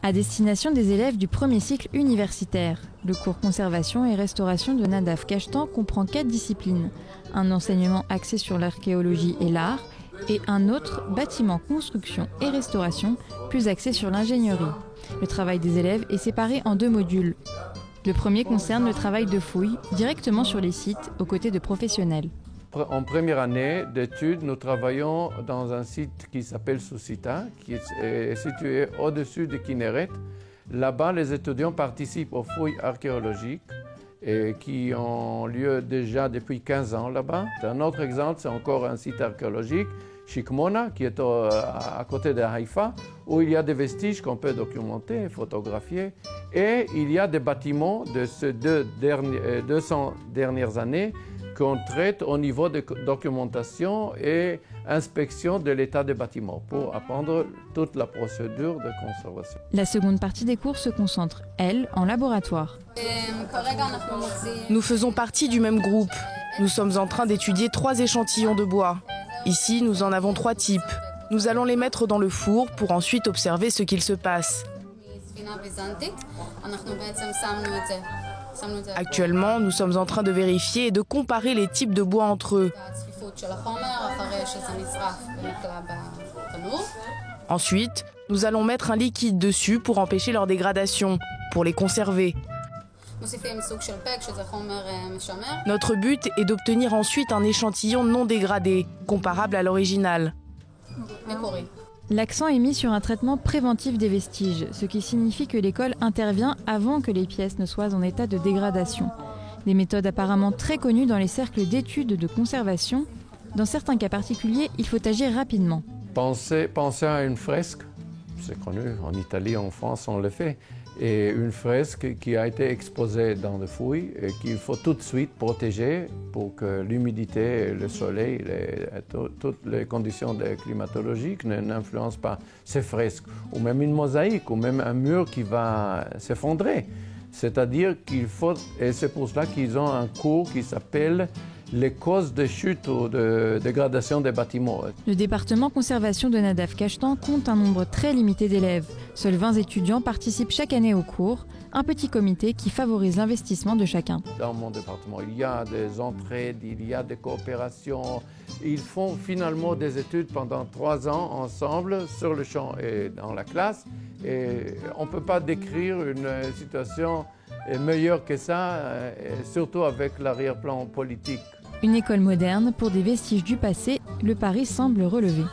à destination des élèves du premier cycle universitaire. Le cours conservation et restauration de Nadav Kashtan comprend 4 disciplines. Un enseignement axé sur l'archéologie et l'art, et un autre, bâtiment, construction et restauration, plus axé sur l'ingénierie. Le travail des élèves est séparé en 2 modules. Le premier concerne le travail de fouille, directement sur les sites, aux côtés de professionnels. En première année d'études, nous travaillons dans un site qui s'appelle Susita, qui est situé au-dessus de Kinneret. Là-bas, les étudiants participent aux fouilles archéologiques et qui ont lieu déjà depuis 15 ans là-bas. Un autre exemple, c'est encore un site archéologique, Shikmona, qui est à côté de Haïfa, où il y a des vestiges qu'on peut documenter, photographier. Et il y a des bâtiments de ces 200 dernières années qu'on traite au niveau de documentation et inspection de l'état des bâtiments pour apprendre toute la procédure de conservation. La seconde partie des cours se concentre, elle, en laboratoire. Nous faisons partie du même groupe. Nous sommes en train d'étudier 3 échantillons de bois. Ici, nous en avons 3 types. Nous allons les mettre dans le four pour ensuite observer ce qu'il se passe. Actuellement, nous sommes en train de vérifier et de comparer les types de bois entre eux. Ensuite, nous allons mettre un liquide dessus pour empêcher leur dégradation, pour les conserver. Notre but est d'obtenir ensuite un échantillon non dégradé, comparable à l'original. L'accent est mis sur un traitement préventif des vestiges, ce qui signifie que l'école intervient avant que les pièces ne soient en état de dégradation. Des méthodes apparemment très connues dans les cercles d'études de conservation. Dans certains cas particuliers, il faut agir rapidement. Pensez à une fresque, c'est connu, en Italie, en France, on le fait. Et une fresque qui a été exposée dans des fouilles et qu'il faut tout de suite protéger pour que l'humidité, le soleil, toutes les conditions climatologiques n'influencent pas ces fresques. Ou même une mosaïque, ou même un mur qui va s'effondrer. C'est-à-dire qu'il faut, et c'est pour cela qu'ils ont un cours qui s'appelle les causes de chute ou de dégradation des bâtiments. Le département conservation de Nadav Kashtan compte un nombre très limité d'élèves. Seuls 20 étudiants participent chaque année au cours, un petit comité qui favorise l'investissement de chacun. Dans mon département, il y a des entraides, il y a des coopérations. Ils font finalement des études pendant 3 ans ensemble sur le champ et dans la classe. Et on ne peut pas décrire une situation meilleure que ça, surtout avec l'arrière-plan politique. Une école moderne pour des vestiges du passé, le pari semble relevé.